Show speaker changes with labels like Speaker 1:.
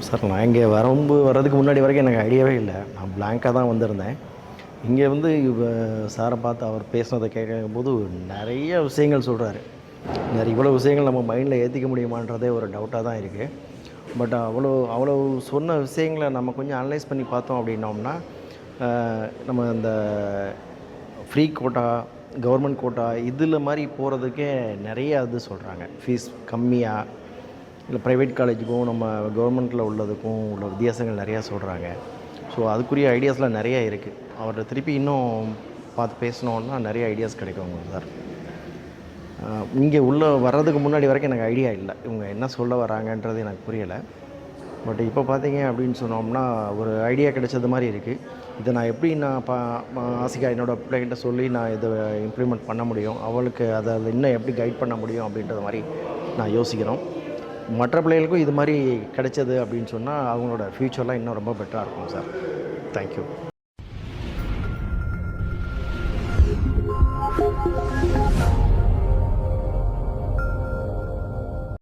Speaker 1: Sir நான் இங்கே வர்றதுக்கு முன்னாடி வரைக்கும் எனக்கு ஐடியாவே இல்லை. நான் பிளாங்காக தான் வந்திருந்தேன். இங்கே வந்து சாரை பார்த்து அவர் பேசினதை கேட்கும்போது நிறைய விஷயங்கள் சொல்கிறாரு. இவ்வளோ விஷயங்கள் நம்ம மைண்டில் ஏற்றிக்க முடியுமான்றதே ஒரு டவுட்டாக தான் இருக்குது. பட் அவ்வளோ அவ்வளோ சொன்ன விஷயங்களை நம்ம கொஞ்சம் அனலைஸ் பண்ணி பார்த்தோம் அப்படின்னோம்னா, நம்ம இந்த ஃப்ரீ கோட்டா, கவர்மெண்ட் கோட்டா இதில் மாதிரி போகிறதுக்கே நிறைய இது சொல்கிறாங்க. ஃபீஸ் கம்மியாக, இல்லை ப்ரைவேட் காலேஜுக்கும் நம்ம கவர்மெண்ட்டில் உள்ளதுக்கும் உள்ள வித்தியாசங்கள் நிறையா சொல்கிறாங்க. ஸோ அதுக்குரிய ஐடியாஸ்லாம் நிறையா இருக்குது. அவர்கிட்ட திருப்பி இன்னும் பார்த்து பேசினோன்னா நிறைய ஐடியாஸ் கிடைக்கும் சார். இங்கே உள்ளே வர்றதுக்கு முன்னாடி வரைக்கும் எனக்கு ஐடியா இல்லை. இவங்க என்ன சொல்ல வராங்கன்றது எனக்கு புரியலை. பட் இப்போ பார்த்தீங்க அப்படின்னு சொன்னோம்னா ஒரு ஐடியா கிடைச்சது மாதிரி இருக்குது. இதை நான் எப்படி ஆசிகா என்னோடய பிள்ளைகிட்ட சொல்லி நான் இதை இம்ப்ளிமெண்ட் பண்ண முடியும், அவளுக்கு அதை இன்னும் எப்படி கைட் பண்ண முடியும் அப்படின்றது மாதிரி நான் யோசிக்கிறோம். மற்ற பிள்ளைகளுக்கும் இது மாதிரி கிடைச்சது அப்படின்னு சொன்னால் அவங்களோட ஃப்யூச்சர்லாம் இன்னும் ரொம்ப பெட்டராக இருக்கும் சார். தேங்க்யூ.